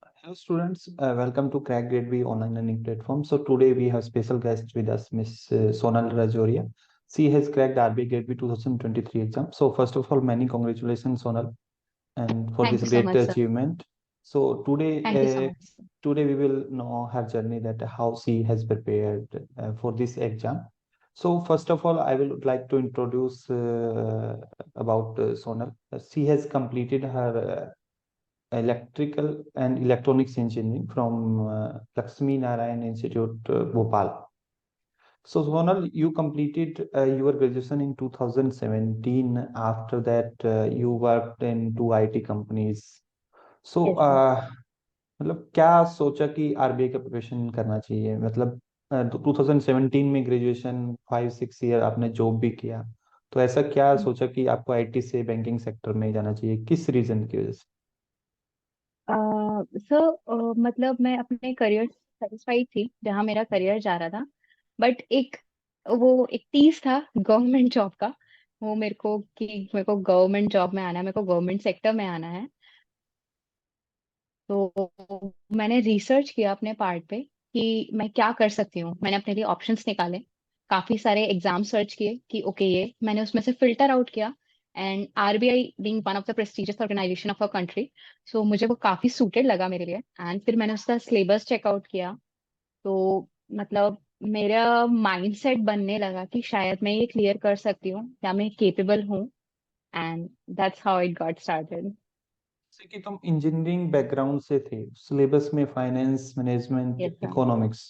Hello students, welcome to Crack Grade B online learning platform. So today we have special guest with us, Miss Sonal Rajoria. She has cracked RBI Grade B 2023 exam. So first of all, many congratulations, Sonal, and for Thank this you so great much, sir. achievement. So Thank you so much, sir. today we will know her journey, that how she has prepared for this exam. So first of all, I will like to introduce about Sonal. She has completed her electrical and electronics engineering from Lakshmi Narayan Institute, Bhopal. So, Sonal, you completed your graduation in 2017. After that, you worked in two IT companies. So, Yes, sir. मतलब क्या सोचा कि RBI का preparation करना चाहिए? मतलब 2017 में graduation, 5-6 year आपने जॉब भी किया, तो ऐसा क्या सोचा कि आपको आईटी से बैंकिंग सेक्टर में जाना चाहिए? किस रीजन की वजह से? सर, मतलब मैं अपने करियर सेटिस्फाइड थी जहाँ मेरा करियर जा रहा था। बट एक टीज था गवर्नमेंट जॉब का। वो मेरे को गवर्नमेंट जॉब में आना है, मेरे को गवर्नमेंट सेक्टर में आना है। तो मैंने रिसर्च किया अपने पार्ट पे कि मैं क्या कर सकती हूँ। मैंने अपने लिए ऑप्शंस निकाले, काफी सारे एग्जाम सर्च किए कि ओके, ये मैंने उसमें से फिल्टर आउट किया। And RBI being one of the prestigious organisation of a country, so मुझे वो काफी सूटेड लगा मेरे लिए। एंड फिर मैंने उसका सिलेबस चेकआउट किया। तो मतलब मेरा माइंडसेट बनने लगा कि शायद मैं ये क्लियर कर सकती हूँ या मैं केपेबल हूँ। And that's how it got started. जैसे कि तुम इंजीनियरिंग बैकग्राउंड से थे, सिलेबस में finance, management, yes sir. Economics,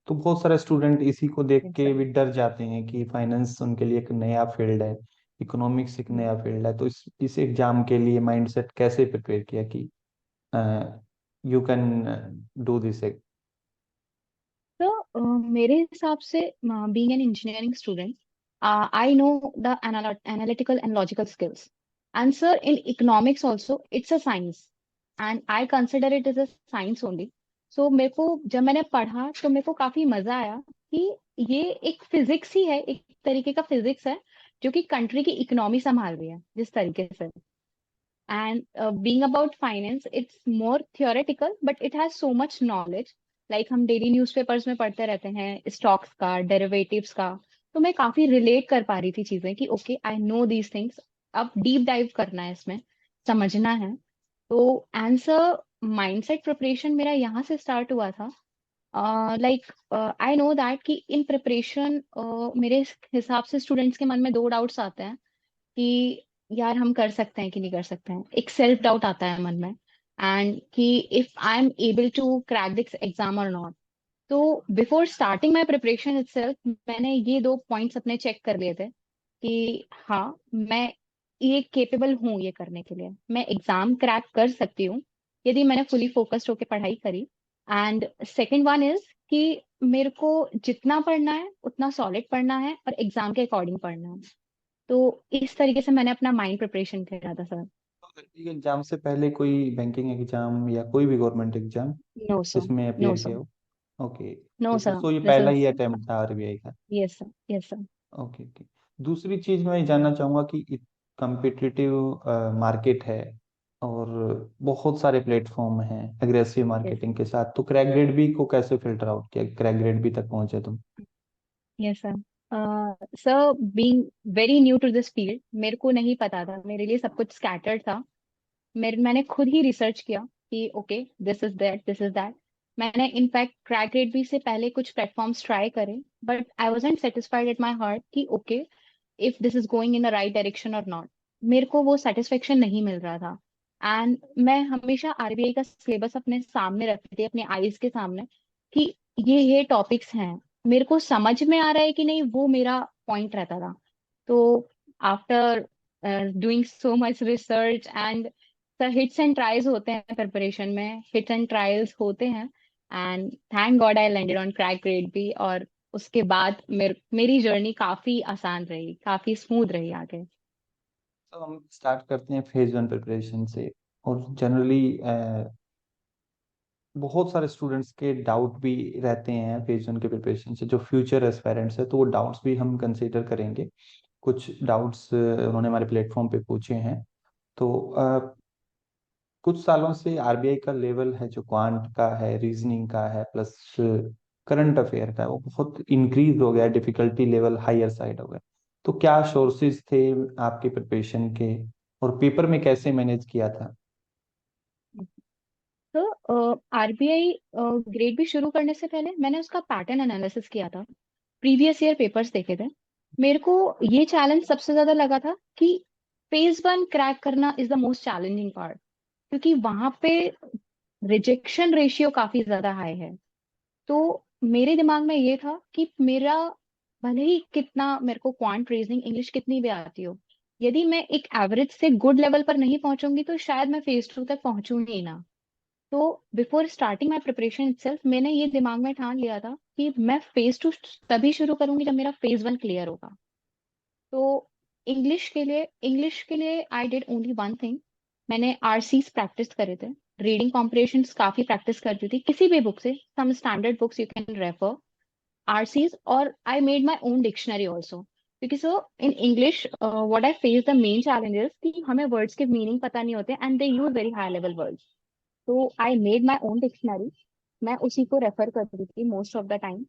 तो बहुत सारे स्टूडेंट इसी को देख यस के सर। भी डर जाते हैं कि फाइनेंस उनके लिए एक नया फील्ड है, इकोनॉमिक्स एक नया फील्ड है। तो इस एग्जाम के लिए माइंडसेट कैसे प्रिपेयर किया कि यू कैन डू दिस? तो मेरे हिसाब से being an engineering student, I know the analytical and logical skills. And sir, in economics also, it's a science, and I consider it as a science only. So मेरे को जब मैंने पढ़ा तो मेरे को काफी मजा आया कि ये एक फिजिक्स ही है, एक तरीके का फिजिक्स है जो कि कंट्री की इकोनॉमी संभाल रही है जिस तरीके से। And being about finance, it's more theoretical, but it has so much knowledge. Like हम डेली न्यूज़पेपर्स में पढ़ते रहते हैं स्टॉक्स का, डेरिवेटिव्स का। तो मैं काफी रिलेट कर पा रही थी चीजें कि okay, I know these things. अब डीप डाइव करना है इसमें, समझना है। तो आंसर, माइंडसेट प्रिपरेशन मेरा यहाँ से स्टार्ट हुआ था। लाइक आई नो दैट कि इन प्रिपरेशन मेरे हिसाब से स्टूडेंट्स के मन में दो डाउट्स आते हैं कि यार हम कर सकते हैं कि नहीं कर सकते हैं। एक सेल्फ डाउट आता है मन में, एंड कि if I am able to crack this exam और नॉट। तो before starting my preparation itself मैंने ये दो पॉइंट्स अपने चेक कर लिए थे कि हाँ, मैं ये केपेबल हूँ ये करने के लिए, मैं एग्जाम क्रैक कर सकती हूँ यदि मैंने फुली फोकस्ड होकर पढ़ाई करी। एंड सेकेंड वन इज कि मेरे को जितना पढ़ना है उतना सॉलिड पढ़ना है और एग्जाम के अकॉर्डिंग पढ़ना है। तो इस तरीके से मैंने अपना माइंड प्रिपरेशन करा था सर। एग्जाम से पहले कोई बैंकिंग एग्जाम या कोई भी गवर्नमेंट एग्जाम नो सर। इसमें नो अपियर किया सर। हो? ओके। No sir. तो ये दिस पहला इज। ही अटेम्प्ट था आरबीआई का? Yes sir. Yes sir. Okay okay. दूसरी चीज मैं जानना चाहूंगा कि कंपिटिटिव मार्केट है, और बहुत सारे प्लेटफॉर्म हैं एग्रेसिव यस मार्केटिंग सर। के साथ, तो क्रैक ग्रेड बी को कैसे फिल्टर आउट किया? क्रैक ग्रेड बी तक पहुंचे तुम? Yes sir. Sir, being very new to this field, मेरे को नहीं पता था, मेरे लिए सब कुछ स्कैटर्ड था। मैंने खुद ही रिसर्च किया कि okay, this is that, this is that. मैंने इनफैक्ट क्रैक रेट भी से पहले कुछ प्लेटफॉर्म्स ट्राई करे, but I wasn't satisfied at my heart कि okay, if this is going in the right direction और नॉट। मेरे को वो सेटिस्फेक्शन नहीं मिल रहा था। एंड मैं हमेशा आरबीआई का सिलेबस अपने सामने रखती थी, अपने आईज के सामने, कि ये टॉपिक्स हैं, मेरे को समझ में आ रहा है कि नहीं, वो मेरा पॉइंट रहता था। तो after doing so much research and, sir, hits and trials होते हैं प्रिपरेशन में, हिट्स एंड ट्रायल्स होते हैं। And thank God I landed on crack grade B. और उसके बाद मेरी जर्नी काफी आसान रही, काफी स्मूथ रही आगे। तो हम स्टार्ट करते हैं फेज वन प्रिपरेशन से। और जनरली बहुत सारे स्टूडेंट्स के डाउट भी रहते हैं फेज वन के प्रिपरेशन से, जो फ्यूचर एस्पायरेंट्स है, तो वो डाउट्स भी हम कंसीडर करेंगे। कुछ डाउट्स उन्होंने हमारे प्लेटफॉर्म पे पूछे हैं। तो कुछ सालों से आरबीआई का लेवल है जो क्वांट का है, रीजनिंग का है, प्लस करंट अफेयर का है, वो बहुत इंक्रीज हो गया, डिफिकल्टी लेवल हायर साइड हो गया। तो क्या सोर्सेज थे आपके प्रिपरेशन के, और पेपर में कैसे मैनेज किया था? तो आरबीआई ग्रेड भी शुरू करने से पहले मैंने उसका पैटर्न एनालिसिस किया था, प्रीवियस ईयर पेपर्स देखे थे। मेरे को ये चैलेंज सबसे ज्यादा लगा था कि फेज वन क्रैक करना is the most challenging part, क्योंकि वहां पे रिजेक्शन रेशियो काफी ज्यादा हाई है। तो मेरे दिमाग में ये था कि मेरा भले ही कितना मेरे को क्वांट रीजनिंग इंग्लिश कितनी भी आती हो, यदि मैं एक एवरेज से गुड लेवल पर नहीं पहुंचूंगी तो शायद मैं फेज टू तक पहुंचूंगी ही ना। तो before starting my preparation itself मैंने ये दिमाग में ठान लिया था कि मैं फेज टू तभी शुरू करूंगी जब मेरा फेज वन क्लियर होगा। तो इंग्लिश के लिए I did only one thing. मैंने आरसीज प्रैक्टिस करे थे, रीडिंग कॉम्प्रिहेंशंस काफी प्रैक्टिस करती थी किसी भी बुक से, some standard books you can refer RCs, और I made my own dictionary also. क्योंकि so in English what I face the main challenges कि हमें वर्ड्स के मीनिंग पता नहीं होते and they use very high level words. तो I made my own dictionary, मैं उसी को रेफर करती थी most of the time.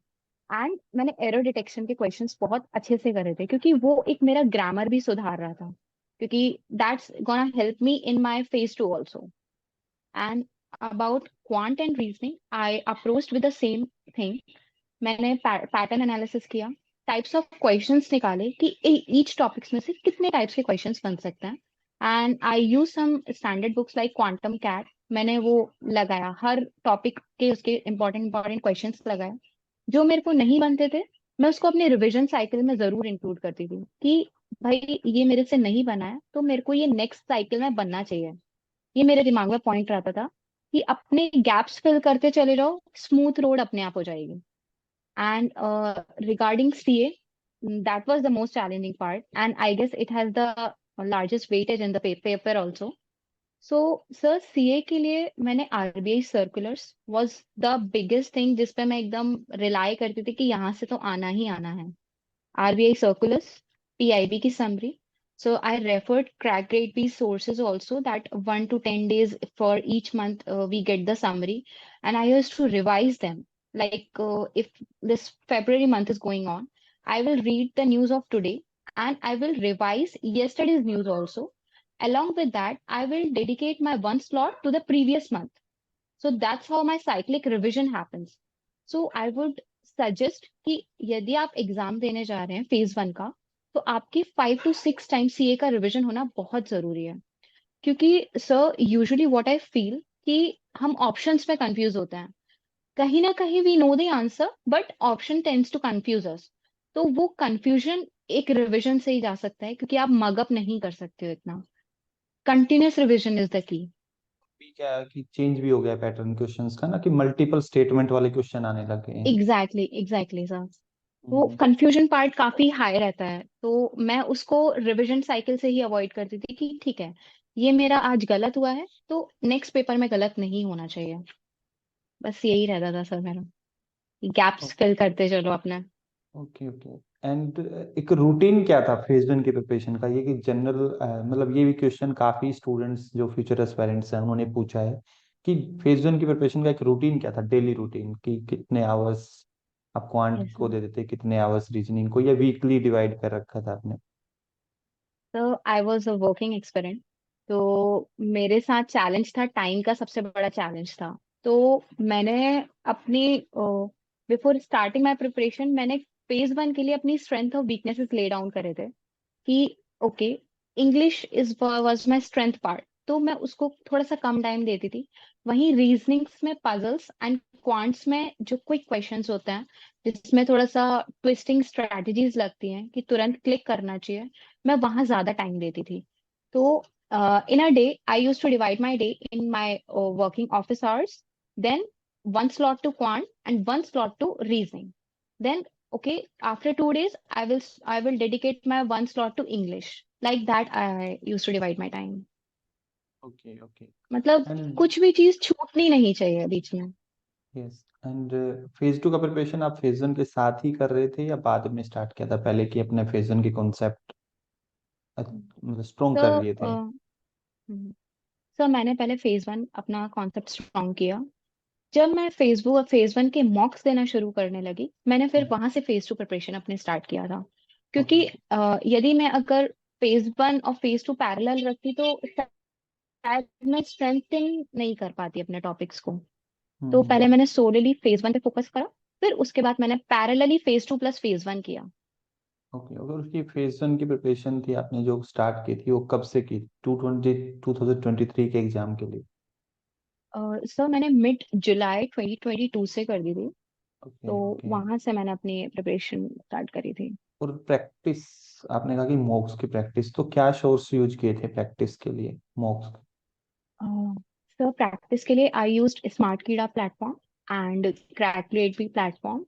And मैंने एरर डिटेक्शन के क्वेश्चंस बहुत अच्छे से करे थे, क्योंकि वो एक मेरा ग्रामर भी सुधार रहा था, क्योंकि that's gonna help me in my phase two also. And about quant and reasoning I approached with the same thing. मैंने पैटर्न एनालिसिस किया, टाइप्स ऑफ क्वेश्चंस निकाले कि ईच टॉपिक्स में से कितने टाइप्स के क्वेश्चंस बन सकते हैं। And I use some standard books like Quantum CAT, मैंने वो लगाया हर टॉपिक के, उसके इंपॉर्टेंट इंपॉर्टेंट क्वेश्चंस लगाए। जो मेरे को नहीं बनते थे मैं उसको अपने रिवीजन साइकिल में जरूर इंक्लूड करती थी कि भाई ये मेरे से नहीं बना है तो मेरे को ये नेक्स्ट साइकिल में बनना चाहिए। ये मेरे दिमाग में पॉइंट रहता था कि अपने गैप्स फिल करते चले जाओ, स्मूथ रोड अपने आप हो जाएगी। And regarding CA, that was the most challenging part, and I guess it has the largest weightage in the paper also. So, sir, CA के लिए मैंने RBI circulars was the biggest thing जिस पे मैं एकदम rely करती थी कि यहाँ से तो आना ही आना है। RBI circulars, PIB की summary. So I referred crack grade B sources also, that 1 to 10 days for each month we get the summary, and I used to revise them. Like if this February month is going on, I will read the news of today and I will revise yesterday's news also. Along with that, I will dedicate my one slot to the previous month. So that's how my cyclic revision happens. So I would suggest कि यदि आप exam देने जा रहे हैं phase one का, तो आपकी 5 to 6 टाइम्स सीए का रिवीजन होना बहुत जरूरी है। क्योंकि sir usually what I feel कि हम ऑप्शंस में कंफ्यूज होते हैं, कहीं ना कहीं we know the answer but option tends to confuse us. तो वो कंफ्यूजन एक रिवीजन से ही जा सकता है, क्योंकि आप मगअप नहीं कर सकते हो इतना। Continuous revision is the key. अभी क्या है कि चेंज भी हो गया पैटर्न क्वेश्चंस का ना, कि मल्टीपल स्टेटमेंट वाले क्वेश्चन आने लग गए हैं। Exactly exactly sir. वो हम्म। कंफ्यूजन पार्ट काफी हाई रहता है, तो मैं उसको रिवीजन साइकिल से ही अवॉइड करती थी कि ठीक है, ये मेरा आज गलत हुआ है तो नेक्स्ट पेपर में गलत नहीं होना चाहिए। बस यही रहता था सर मेरा, गैप्स फिल करते चलो अपना। Okay okay. एंड एक रूटीन क्या था फेज वन के प्रिपरेशन का, ये कि जनरल मतलब ये भी क्वेश्चन काफी स्टूडेंट्स जो फ्यूचर एस्पायरेंट्स हैं उन्होंने पूछा है कि फेज वन की प्रिपरेशन का एक रूटीन क्या था, डेली रूटीन, कि कितने आवर्स आप क्वांट यस को सर। दे देते, कितने आवर्स रीजनिंग को, या वीकली डिवाइड कर रखा था आपने? तो I was a working experiment, तो मेरे साथ चैलेंज था, टाइम का सबसे बड़ा चैलेंज था। तो मैंने अपनी बिफोर स्टार्टिंग माई प्रिपरेशन मैंने फेज वन के लिए अपनी स्ट्रेंथ और वीकनेसेस ले डाउन करे थे कि okay, English is was my strength part, तो मैं उसको थोड़ा सा कम टाइम देती थी। वहीं रीजनिंग्स में पजल्स एंड क्वांट्स में जो क्विक क्वेश्चंस होते हैं जिसमें थोड़ा सा ट्विस्टिंग स्ट्रेटजीज लगती हैं कि तुरंत क्लिक करना चाहिए, मैं वहां ज्यादा टाइम देती थी। तो in a day I use to divide my day in my working office hours, then one slot to quant and one slot to reasoning. Then okay, after 2 days I will dedicate my one slot to English. Like that I used to divide my time. Okay okay. मतलब and कुछ भी चीज छूटनी नहीं चाहिए बीच में। Yes. And phase two का preparation आप phase one के साथ ही कर रहे थे या बाद में स्टार्ट किया था पहले, कि अपने फेज वन के कॉन्सेप्ट मतलब स्ट्रॉन्ग तो कर लिए थे? तो मैंने पहले फेज 1 अपना कॉन्सेप्ट स्ट्रॉन्ग किया। जब मैं फेज 1 के मॉक्स देना शुरू करने लगी, मैंने फिर वहां से फेज 2 प्रिपरेशन अपने स्टार्ट किया था। क्योंकि ओके। यदि मैं अगर फेज 1 और फेज 2 पैरेलल रखती तो शायद मैं स्ट्रेंथन नहीं कर पाती अपने टॉपिक्स को। तो हम्म। पहले मैंने सोलली फेज 1 पे फोकस करा, फिर उसके बाद मैंने पैरेलली फेज 2 प्लस फेज 1 किया। ओके, अगर उसकी फेज वन की प्रिपरेशन थी आपने जो स्टार्ट की थी वो कब से की? 2023 के एग्जाम के लिए? सर मैंने मिड जुलाई 2022 से कर दी थी। ओके तो ओके। वहां से मैंने अपनी प्रिपरेशन स्टार्ट करी थी। और प्रैक्टिस, आपने कहा कि मॉक्स की प्रैक्टिस, तो क्या सोर्स यूज किए थे प्रैक्टिस के लिए मॉक्स? सर प्रैक्टिस के लिए आई यूज्ड स्मार्ट कीड़ा प्लेटफॉर्म एंड क्रैकलेट भी platform.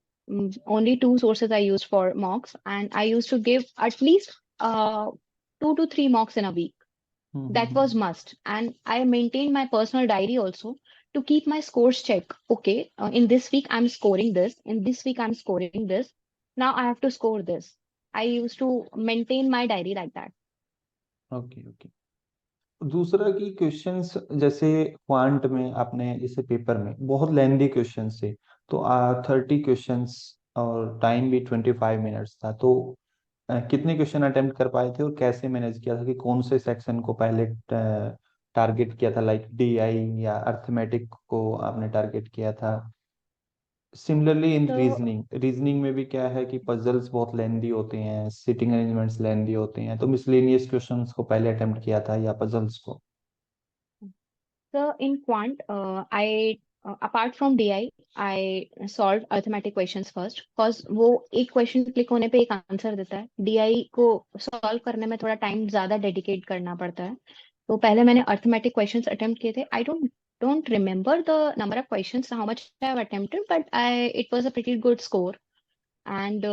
Only two sources I used for mocks, and I used to give at least 2 to 3 mocks in a week. That was hmm. must, and I maintained my personal diary also to keep my scores check. Okay, in this week I'm scoring this, in this week I'm scoring this, now I have to score this. I used to maintain my diary like that. Okay okay. दूसरा कि questions जैसे quant में आपने जैसे paper में बहुत लेंदी questions थे, तो 30 क्वेश्चंस और टाइम भी 25 मिनट्स था, तो कितने क्वेश्चन अटेम्प्ट कर पाए थे और कैसे मैनेज किया था कि कौन से सेक्शन को पहले टारगेट किया था, लाइक डीआई या अर्थमेटिक को आपने टारगेट किया था? सिमिलरली इन So रीजनिंग में भी क्या है कि पजल्स बहुत लेंदी होते हैं, सिटिंग अरेंजमेंट्स लेंदी होते हैं, तो मिसलेनियस क्वेश्चंस को पहले अटेम्प्ट किया था या पजल्स को? So in quant, I apart from DI, I solved arithmetic questions first, cause वो एक क्वेश्चन क्लिक होने पे एक आंसर देता है। DI को सॉल्व करने में थोड़ा टाइम ज्यादा डेडिकेट करना पड़ता है। तो पहले मैंने अर्थमेटिक क्वेश्चंस अटेम्प्ट किए थे। I don't remember the number of questions how much I have attempted, but I it was a pretty good score. And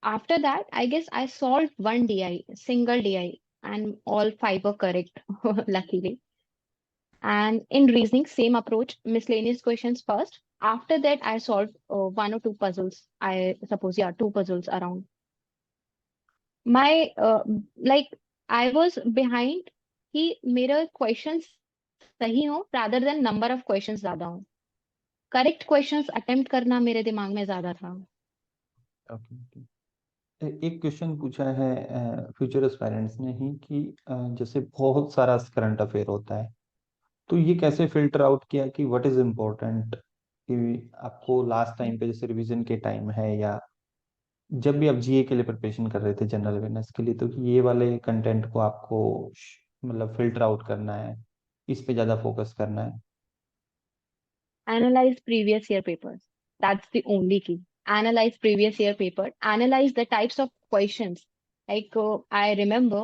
after that, I guess I solved one DI, single DI, and all five were correct, luckily. And in reasoning, same approach, miscellaneous questions first. After that, I solved one or two puzzles. I suppose, yeah, two puzzles around. My like I was behind कि मेरा questions सही हो rather than number of questions ज्यादा हो. Correct questions attempt करना मेरे दिमाग में ज्यादा था. Okay okay. एक क्वेश्चन पूछा है फ्यूचर एस्पायरेंट्स ने ही कि जैसे बहुत सारा करंट अफेयर होता है, तो ये कैसे फिल्टर आउट किया कि व्हाट इज इम्पोर्टेंट, कि आपको लास्ट टाइम पे जैसे रिवीजन के टाइम है या जब भी आप जीए के लिए प्रिपरेशन कर रहे थे जनरल अवेयरनेस के लिए, तो कि ये वाले कंटेंट को आपको मतलब फिल्टर आउट करना है, इस पे ज्यादा फोकस करना है? Analyze previous year papers. That's the only key. Analyze previous year paper. Analyze the types of questions. Like I remember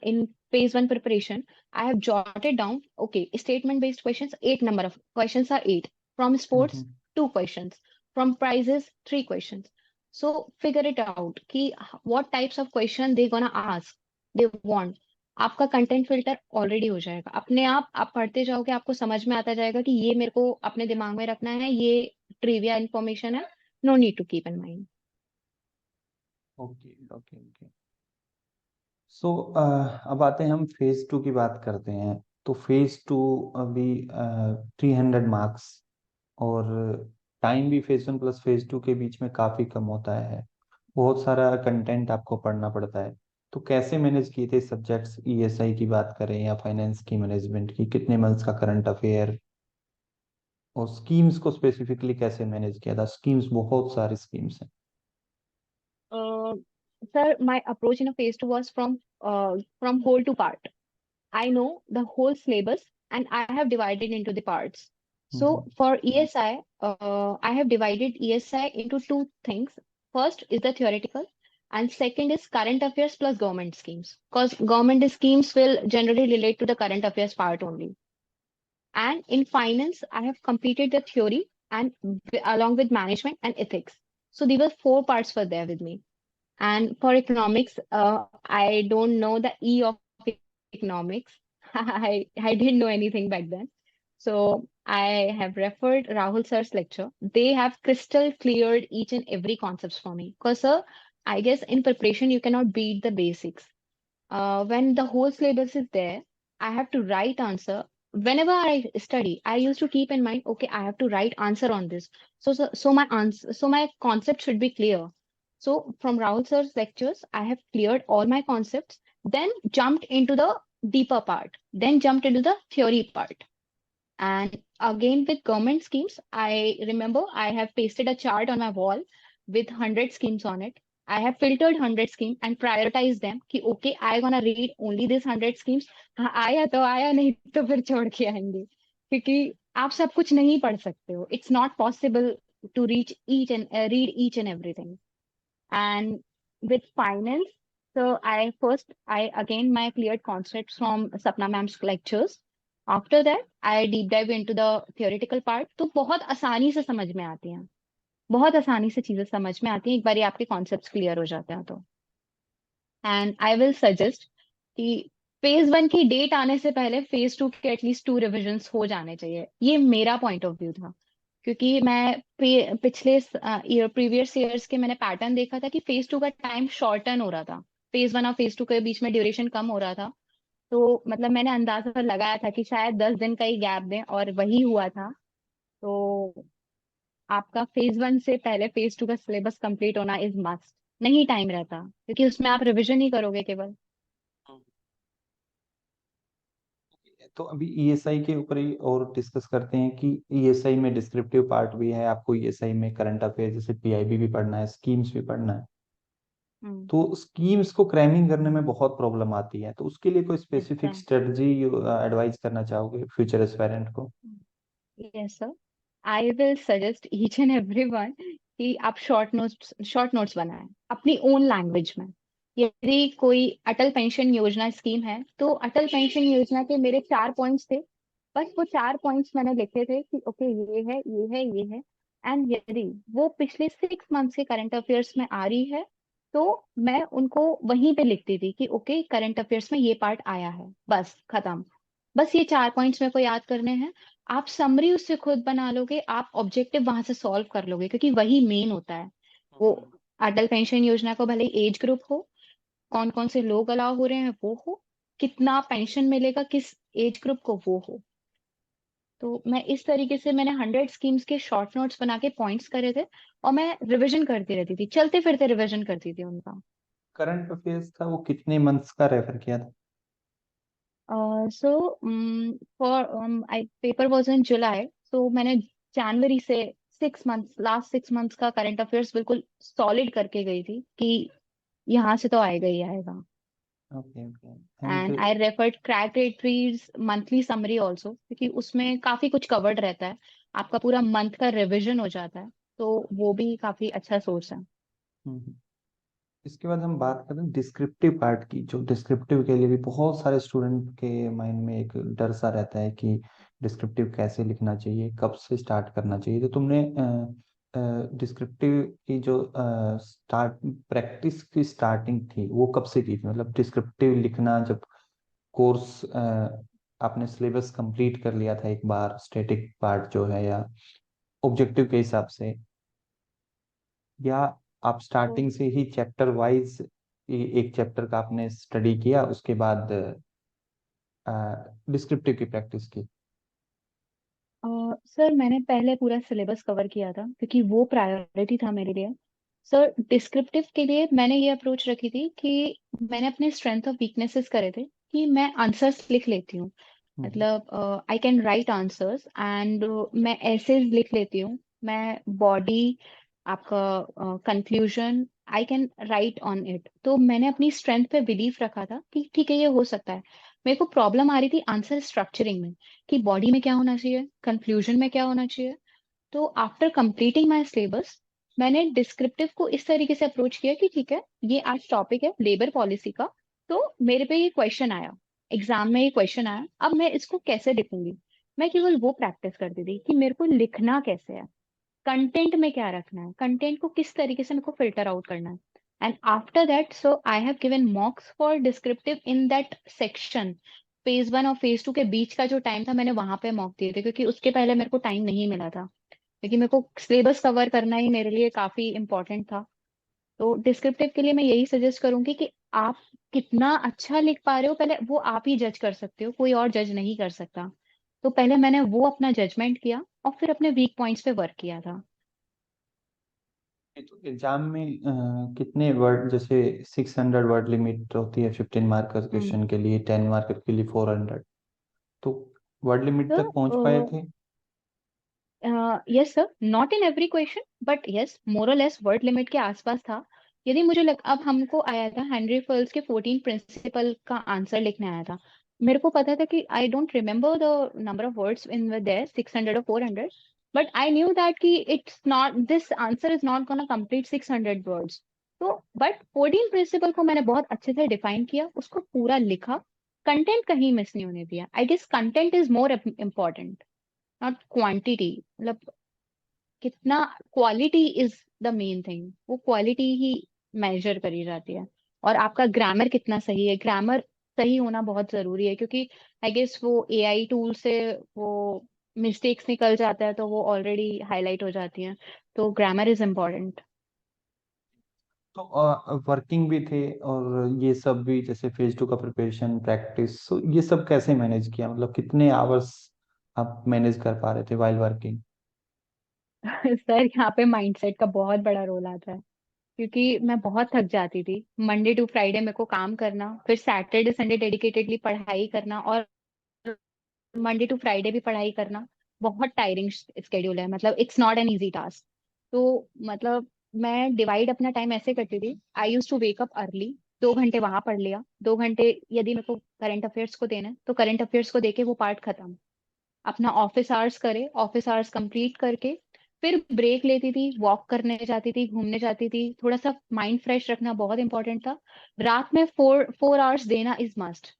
in phase 1 preparation, I have jotted down, okay, statement based questions, eight number of questions are eight. From sports, hmm. two questions. From prizes, three questions. So figure it out. Ki what types of question they gonna ask, they want. आपका content filter already हो जाएगा अपने आप पढ़ते जाओगे, आपको समझ में आता जाएगा कि ये मेरे को अपने दिमाग में रखना है, ये ट्रिविया इंफॉर्मेशन है, no need to keep in mind. Okay okay okay. So अब आते हैं, हम फेज टू की बात करते हैं। तो फेज टू अभी 300 मार्क्स, और टाइम भी phase one plus phase two के बीच में काफी कम होता है, बहुत सारा कंटेंट आपको पढ़ना पड़ता है। तो कैसे मैनेज किए थे सब्जेक्ट्स? ईएसआई की बात करें या फाइनेंस की, मैनेजमेंट की, कितने मंथ्स का करंट अफेयर, और स्कीम्स को स्पेसिफिकली कैसे मैनेज किया था? स्कीम्स, बहुत सारी स्कीम्स हैं। Sir my approach in phase 2 was from whole to part. I know the whole syllabus and I have divided into the parts. So hmm for ESI, I have divided ESI into two things. First is the theoretical, and second is current affairs plus government schemes. Because government schemes will generally relate to the current affairs part only. And in finance, I have completed the theory and along with management and ethics. So these were four parts were there with me. And for economics, I don't know the E of economics. I didn't know anything back then. So I have referred Rahul sir's lecture. They have crystal cleared each and every concepts for me. Because sir, I guess in preparation you cannot beat the basics. When the whole syllabus is there, I have to write answer. Whenever I study, I used to keep in mind, okay, I have to write answer on this. So my answer, so my concept should be clear. So from Rahul sir's lectures, I have cleared all my concepts, then jumped into the deeper part, then jumped into the theory part. And again, with government schemes, I remember I have pasted a chart on my wall with 100 schemes on it. I have filtered 100 schemes and prioritized them कि okay, I gonna read only this 100 schemes. हाँ, आया तो आया, नहीं तो फिर छोड़ के आएंगे, क्योंकि आप सब कुछ नहीं पढ़ सकते हो. It's not possible to reach each and read each and everything. And with finance, so I again my cleared concepts from Sapna ma'am's lectures. After that, I deep dive into the theoretical part. तो बहुत आसानी से समझ में आती हैं, बहुत आसानी से चीजें समझ में आती हैं एक बार ये आपके कॉन्सेप्ट्स क्लियर हो जाते हैं तो. एंड आई विल सजेस्ट कि फेज 1 की डेट आने से पहले फेज 2 के एटलीस्ट 2 रिविजन्स हो जाने चाहिए. ये मेरा पॉइंट ऑफ व्यू था, क्योंकि मैं पिछले प्रीवियस ईयर्स के मैंने पैटर्न देखा था कि फेज 2 का टाइम शॉर्टन हो रहा था, फेज 1 और फेज 2 के बीच में ड्यूरेशन कम हो रहा था. तो मतलब मैंने अंदाजा लगाया था कि शायद 10 दिन का ही गैप दें, और वही हुआ था. तो आपका फेज 1 से पहले फेज 2 का सिलेबस कंप्लीट होना इज मस्ट. नहीं टाइम रहता, क्योंकि उसमें आप रिविजन ही करोगे केवल. तो अभी ईएसआई के ऊपर ही और डिस्कस करते हैं कि ईएसआई में डिस्क्रिप्टिव पार्ट भी है, आपको ईएसआई में करंट अफेयर जैसे पीआईबी भी पढ़ना है, स्कीम्स भी पढ़ना है. हम्म. तो स्कीम्स को क्रैमिंग करने में बहुत प्रॉब्लम आती है, तो उसके लिए कोई अच्छा. स्पेसिफिक स्ट्रेटजी एडवाइस करना चाहोगे फ्यूचर एस्पायरेंट को? Yes sir, I will suggest each and everyone कि आप शॉर्ट नोट्स बनाएं अपनी ओन लैंग्वेज में. यदि कोई अटल पेंशन योजना स्कीम है, तो अटल पेंशन योजना के मेरे 4 पॉइंट्स थे. बस वो 4 पॉइंट्स मैंने लिखे थे कि ओके, ये है, ये है, ये है. एंड यदि वो पिछले 6 मंथ्स के करंट अफेयर्स में आ रही है, तो मैं उनको वहीं पे लिखती थी कि ओके, करंट अफेयर्स में ये पार्ट आया है, बस खत्म. बस ये 4 पॉइंट्स मेरे को याद करने हैं. आप समरी उससे खुद बना लोगे, आप ऑब्जेक्टिव वहां से सॉल्व कर लोगे, क्योंकि वही मेन होता है. वो अटल पेंशन योजना को भले एज ग्रुप हो, कौन कौन से लोग अलाउ हो रहे हैं वो हो, कितना पेंशन मिलेगा किस एज ग्रुप को वो हो. तो मैं इस तरीके से मैंने 100 स्कीम्स के शॉर्ट नोट्स बना के पॉइंट्स करे थे, और मैं रिवीजन करती रहती थी, चलते फिरते रिवीजन करती थी उनका. करंट अफेयर्स था वो कितने मंथ्स का रेफर किया था? So for I paper was in July, so मैंने जनवरी से 6 मंथ्स, लास्ट 6 मंथ्स का करंट अफेयर्स बिल्कुल सॉलिड करके गई थी कि यहाँ से तो आएगा ही आएगा. Okay okay. And and I referred crack trees monthly summary also, क्योंकि उसमें काफी कुछ कवर्ड रहता है, आपका पूरा मंथ का रिविजन हो जाता है, तो वो भी काफी अच्छा सोर्स है. इसके बाद हम बात करें डिस्क्रिप्टिव पार्ट की. जो डिस्क्रिप्टिव के लिए भी बहुत सारे स्टूडेंट के माइंड में एक डर सा रहता है कि डिस्क्रिप्टिव कैसे लिखना चाहिए, कब से स्टार्ट करना चाहिए. तो तुमने डिस्क्रिप्टिव की जो स्टार्ट प्रैक्टिस की स्टार्टिंग थी वो कब से की थी? मतलब डिस्क्रिप्टिव लिखना जब कोर्स आपने सिलेबस कंप्लीट कर लिया था एक बार, स्टैटिक पार्ट जो है, या ऑब्जेक्टिव के हिसाब से, या आप तो स्टार्टिंग से ही चैप्टर वाइज एक चैप्टर का आपने स्टडी किया उसके बाद डिस्क्रिप्टिव की प्रैक्टिस की? सर, मैंने पहले पूरा सिलेबस कवर किया था, क्योंकि वो प्रायोरिटी था मेरे लिए. सर, डिस्क्रिप्टिव के लिए मैंने ये अप्रोच रखी थी कि मैंने अपने स्ट्रेंथ और वीकनेसेस करे थे कि मैं आंसर्स लिख लेती हूँ. हम्म. मतलब I can write answers, and मैं ऐसे लिख लेती हूँ. मैं बॉडी, आपका conclusion, I can write on it. तो मैंने अपनी स्ट्रेंथ पे बिलीव रखा था कि ठीक है, ये हो सकता है. मेरे को प्रॉब्लम आ रही थी आंसर स्ट्रक्चरिंग में, कि बॉडी में क्या होना चाहिए, कंक्लूजन में क्या होना चाहिए. तो आफ्टर कंप्लीटिंग माय सिलेबस, मैंने डिस्क्रिप्टिव को इस तरीके से अप्रोच किया कि ठीक है, ये आज टॉपिक है लेबर पॉलिसी का, तो मेरे पे ये क्वेश्चन आया, एग्जाम में ये क्वेश्चन आया, अब मैं इसको कैसे लिखूंगी. मैं केवल वो प्रैक्टिस करती थी कि मेरे को लिखना कैसे है, कंटेंट में क्या रखना है, कंटेंट को किस तरीके से मेरे को फिल्टर आउट करना है. And after that, so I have given मॉक्स for descriptive in that section. Phase 1 और फेज 2 के बीच का जो टाइम था, मैंने वहां पे मॉक दिए थे, क्योंकि उसके पहले मेरे को टाइम नहीं मिला था, क्योंकि मेरे को सिलेबस कवर करना ही मेरे लिए काफी इंपॉर्टेंट था. तो डिस्क्रिप्टिव के लिए मैं यही सजेस्ट करूंगी कि आप कितना अच्छा लिख पा रहे हो पहले वो आप ही जज कर सकते हो, कोई और जज नहीं कर सकता। तो पहले मैंने वो अपना जजमेंट किया और फिर अपने वीक पॉइंट्स पे वर्क किया था। ये तो एग्जाम में कितने वर्ड, जैसे 600 वर्ड लिमिट होती है 15 मार्क हम्म। क्वेश्चन के लिए, 10 मार्क के लिए 400, तो वर्ड लिमिट तक पहुंच पाए तो थे? Yes sir, not in every question but yes more or less word limit के आसपास था। यदि मुझे अब हमको आया था हेनरी फर्ल्स के 14 प्रिंसिपल का आंसर लिखने आया था। मेरे को पता था कि I don't remember the number of words in their 600 और 400, बट आई न्यू दैट कि it's not, this answer is not gonna complete 600 words. तो बट 14 प्रिंसिपल को मैंने बहुत अच्छे से डिफाइन किया, उसको पूरा लिखा, कंटेंट कहीं मिस नहीं होने दिया। I guess content is more important, not quantity. मतलब कितना, quality is the main thing, वो क्वालिटी ही मेजर करी जाती है। और आपका ग्रामर कितना सही है, ग्रामर सही होना बहुत जरूरी है, क्योंकि आई गेस वो एआई टूल से वो मिस्टेक्स निकल जाता है तो वो ऑलरेडी हाईलाइट हो जाती हैं। तो ग्रामर इज इम्पोर्टेंट। तो वर्किंग भी थे और ये सब भी, जैसे फेज 2 का प्रिपरेशन, प्रैक्टिस, तो ये सब कैसे मैनेज किया? मतलब कितने आवर्स आप मैनेज कर पा रहे थे वाइल वर्किंग? सर यहाँ पे माइंडसेट का बहुत बड़ा रोल आता है, क्योंकि मैं बहुत थक जाती थी। मंडे टू फ्राइडे मेरे को काम करना, फिर सैटरडे संडे डेडिकेटेडली पढ़ाई करना, और मंडे टू फ्राइडे भी पढ़ाई करना। बहुत टायरिंग स्केड्यूल है, मतलब it's not an easy task. तो मतलब मैं डिवाइड अपना टाइम ऐसे करती थी। I use to wake up early, 2 घंटे वहां पढ़ लिया, 2 घंटे यदि मेरे को करंट अफेयर्स को देना है तो करंट अफेयर्स को देके वो पार्ट खत्म। अपना ऑफिस आवर्स करे, ऑफिस आवर्स कंप्लीट करके फिर ब्रेक लेती थी, वॉक करने जाती थी, घूमने जाती थी, थोड़ा सा माइंड फ्रेश रखना बहुत इंपॉर्टेंट था। रात में 4 4 आवर्स देना इज मस्ट।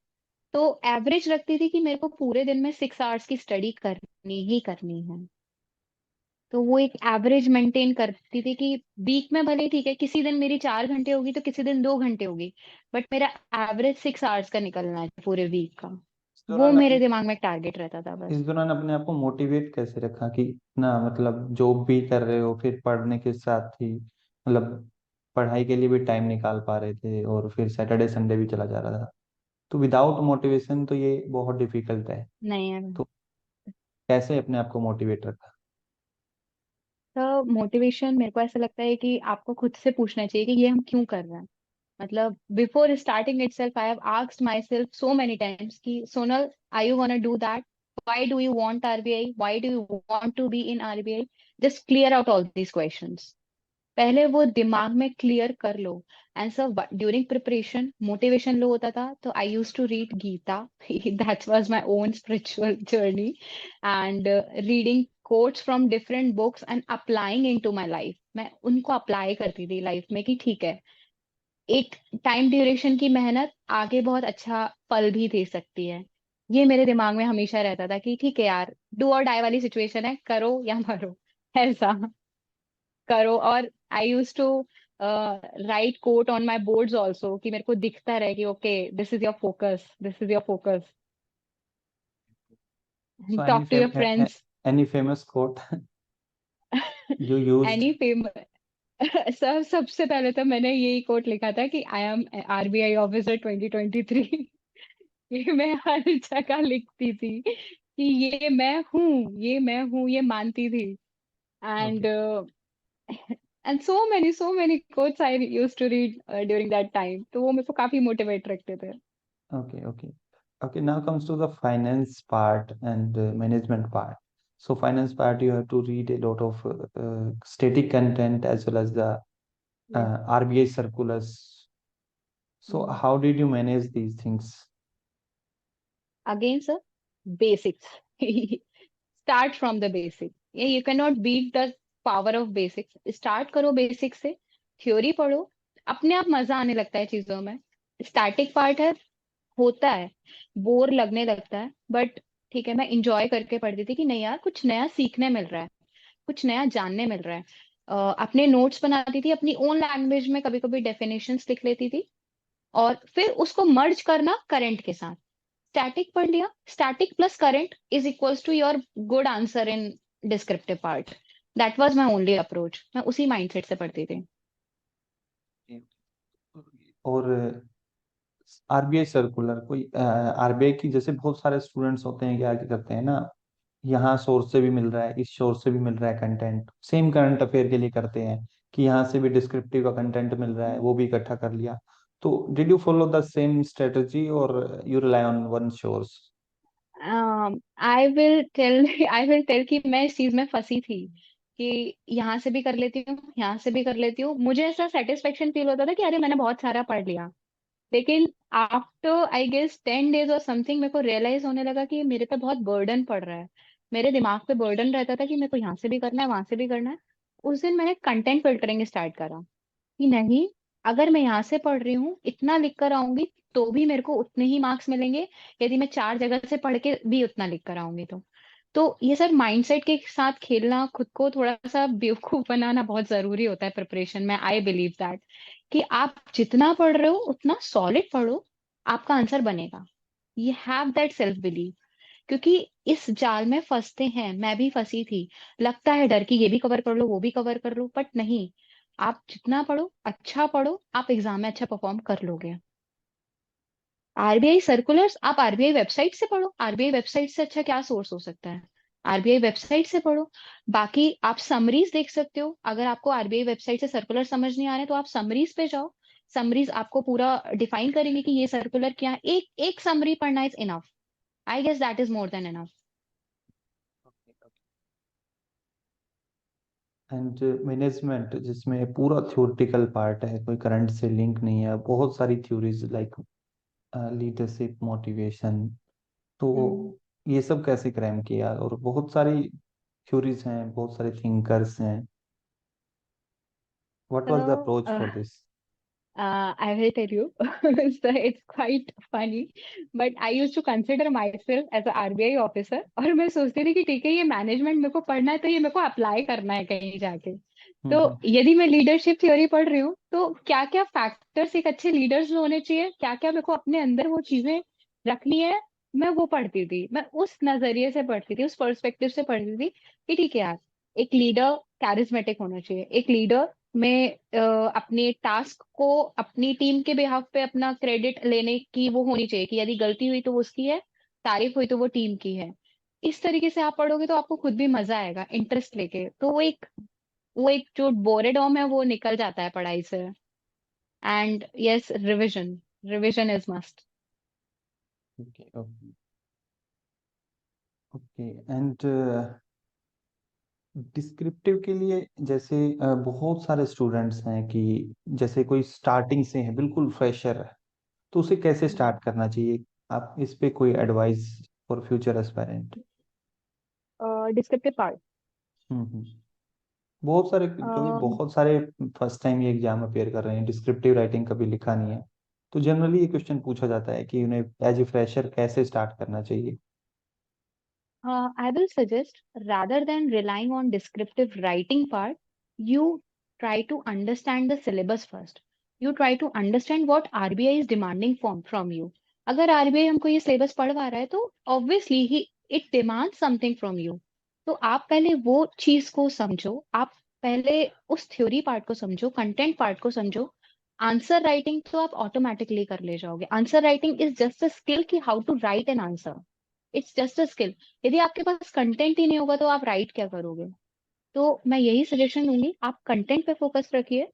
तो एवरेज रखती थी कि मेरे को पूरे दिन में 6 आवर्स की स्टडी करनी ही करनी है। तो वो एक एवरेज मेंटेन करती थी कि वीक में भले ठीक है, किसी दिन मेरी 4 घंटे होगी तो किसी दिन 2 घंटे होगी, बट मेरा एवरेज 6 आवर्स का निकलना है पूरे वीक का। इस वो दौरान मेरे अपने दिमाग में टारगेट रहता था इस बस। दौरान अपने आप को मोटिवेट कैसे रखा कि ना, मतलब जॉब भी कर रहे हो, फिर पढ़ने के साथ ही मतलब पढ़ाई के लिए भी टाइम निकाल पा रहे थे, और फिर सैटरडे संडे भी चला जा रहा था, तो विदाउट मोटिवेशन तो ये बहुत डिफिकल्ट है। नहीं है। तो कैसे अपने आप को मोटिवेट रखा? तो मोटिवेशन मेरे को ऐसा लगता है कि आपको खुद से पूछना चाहिए कि ये हम क्यों कर रहे हैं। मतलब before starting itself I have asked myself so many times कि Sonal, are you gonna do that? Why do you want RBI? Why do you want to be in RBI? Just clear out all these questions, पहले वो दिमाग में clear कर लो। And sir during preparation motivation low होता था तो I use to read Gita that was my own spiritual journey, and reading quotes from different books and applying into my life. मैं उनको अप्लाई करती थी लाइफ में कि ठीक है, एक टाइम ड्यूरेशन की मेहनत आगे बहुत अच्छा फल भी दे सकती है। ये मेरे दिमाग में हमेशा रहता था कि ठीक है यार, डू और डाई वाली सिचुएशन है, करो या मरो, ऐसा करो। और I use to write quote on my boards also कि मेरे को दिखता रहे कि okay, this is your focus, this is your focus. So talk to your friends. Any famous quote you used? Any famous. Sir सबसे पहले तो मैंने यही कोट लिखा था कि आई एम आरबीआई ऑफिसर 2023। ये मैं हर जगह लिखती थी कि ये मैं हूँ, ये मैं हूँ, ये मानती थी। Okay, and and so many quotes I use to read during that time, तो वो मेरे को काफी मोटिवेट रखते थे। okay, okay. Okay, now comes to the finance part and management part. So finance part, you have to read a lot of static content as well as the Yes. RBI circulars. So Hmm. how did you manage these things? Again, sir, basics. Start from the basic. Yeah, you cannot beat the power of basics. Start करो basic से, theory पढ़ो, अपने आप मजा आने लगता है चीजों में। स्टैटिक पार्ट है, होता है, बोर लगने लगता है, बट ठीक है, मैं इंजॉय करके पढ़ती थी कि नहीं यार, कुछ नया सीखने मिल रहा है, कुछ नया जानने मिल रहा है। अपने नोट्स बनाती थी अपनी ओन लैंग्वेज में, कभी कभी डेफिनेशंस लिख लेती थी, और फिर उसको मर्ज करना करंट के साथ। स्टैटिक पढ़ लिया, static plus current is equals to your good answer in descriptive part. That was my only approach, मैं उसी माइंडसेट से पढ़ती थी। और आरबीआई सर्कुलर कोई आरबीआई की, जैसे बहुत सारे स्टूडेंट्स होते हैं, क्या करते हैं ना, यहाँ सोर्स से भी मिल रहा है, इस सोर्स से भी मिल रहा है कंटेंट, सेम करंट अफेयर के लिए करते हैं कि यहाँ से भी डिस्क्रिप्टिव का कंटेंट मिल रहा है, वो भी इकट्ठा कर लिया। तो did you follow the same strategy or you rely on one source? I will tell कि मैं इस चीज में फंसी थी कि यहाँ से भी कर लेती हूँ, यहाँ से भी कर लेती हूँ। मुझे ऐसा सेटिस्फेक्शन फील होता था कि अरे मैंने बहुत सारा पढ़ लिया। लेकिन आफ्टर आई गेस 10 days और समथिंग मेरे को रियलाइज होने लगा कि मेरे पे बहुत बर्डन पड़ रहा है। मेरे दिमाग पे बर्डन रहता था कि मेरे को यहाँ से भी करना है, वहां से भी करना है। उस दिन मैंने कंटेंट फिल्टरिंग स्टार्ट करा कि नहीं, अगर मैं यहाँ से पढ़ रही हूँ, इतना लिख कर आऊंगी, तो भी मेरे को उतने ही मार्क्स मिलेंगे, यदि मैं 4 जगह से पढ़ के भी उतना लिख कर आऊंगी तो ये सर माइंडसेट के साथ खेलना, खुद को थोड़ा सा बेवकूफ बनाना बहुत जरूरी होता है प्रिपरेशन में। आई बिलीव दैट कि आप जितना पढ़ रहे हो उतना सॉलिड पढ़ो, आपका आंसर बनेगा। You have that self believe. क्योंकि इस जाल में फंसते हैं, मैं भी फंसी थी। लगता है डर कि ये भी कवर कर लो, वो भी कवर कर लो, बट नहीं। आप जितना पढ़ो, आप एग्जाम में अच्छा परफॉर्म कर लोगे। आरबीआई सर्कुलर्स आप आरबीआई वेबसाइट से पढ़ो। आरबीआई वेबसाइट से अच्छा क्या सोर्स हो सकता है? आरबीआई वेबसाइट से पढ़ो। बाकी आप समरीज देख सकते हो। अगर आपको आरबीआई वेबसाइट से सर्कुलर समझ नहीं आ रहे तो आप समरीज पे जाओ। समरीज आपको पूरा डिफाइन करेंगे कि ये सर्कुलर क्या है। एक एक समरी पढ़ना is enough. I guess that is more than enough. And management, जिसमें पूरा थ्योरेटिकल पार्ट है, कोई करंट से लिंक नहीं है, बहुत सारी थ्योरीज लाइक लीडरशिप, मोटिवेशन, तो हम्म। ये सब कैसे क्रैम किया? और बहुत सारी थ्योरीज हैं, बहुत सारे थिंकर्स हैं, व्हाट वाज द तो approach for this? I will tell you. So it's quite funny, but I used to consider myself as a RBI officer और मैं सोचती थी कि ठीक है, ये मैनेजमेंट मेरे को पढ़ना है तो ये मेरे को अप्लाई करना है कहीं जाके। तो हम्म। यदि मैं लीडरशिप थ्योरी पढ़ रही हूँ तो क्या क्या फैक्टर्स एक अच्छे लीडर्स में होने चाहिए, क्या क्या मेरे को अपने अंदर वो चीजें रखनी है, मैं वो पढ़ती थी। मैं उस नजरिए से पढ़ती थी, उस पर्सपेक्टिव से पढ़ती थी कि ठीक है यार, एक लीडर कैरिज्मेटिक होना चाहिए। एक लीडर में अपने टास्क को अपनी टीम के बिहाफ पे अपना क्रेडिट लेने की वो होनी चाहिए कि यदि गलती हुई तो वो उसकी है, तारीफ हुई तो वो टीम की है। इस तरीके से आप पढ़ोगे तो आपको खुद भी मजा आएगा इंटरेस्ट लेके। तो वो एक जो बोरेडॉम है वो निकल जाता है पढ़ाई से। And yes, revision, revision is must. Okay okay okay. And descriptive के लिए, जैसे बहुत सारे स्टूडेंट्स हैं कि जैसे कोई स्टार्टिंग से है, बिल्कुल फ्रेशर है, तो उसे कैसे स्टार्ट करना चाहिए? आप इस पे कोई advice for future aspirant? Descriptive part. Hmm. बहुत सारे, क्योंकि बहुत सारे फर्स्ट टाइम ये एग्जाम अपेयर कर रहे हैं, डिस्क्रिप्टिव राइटिंग कभी लिखा नहीं है, तो जनरली ये क्वेश्चन पूछा जाता है कि उन्हें एज ए फ्रेशर कैसे स्टार्ट करना चाहिए? I will suggest, rather than relying on descriptive writing part, you try to understand the syllabus first. You try to understand what RBI is demanding from you. अगर RBI हमको ये syllabus पढ़वा रहा है तो obviously he it demands something from you. तो आप पहले वो चीज को समझो। आप पहले उस थ्योरी पार्ट को समझो, कंटेंट पार्ट को समझो। आंसर राइटिंग तो आप ऑटोमेटिकली कर ले जाओगे। Answer writing is just a skill कि how to write an answer. It's just a skill. यदि आपके पास कंटेंट ही नहीं होगा तो आप राइट क्या करोगे? तो मैं यही सजेशन दूंगी, आप कंटेंट पे फोकस रखिए।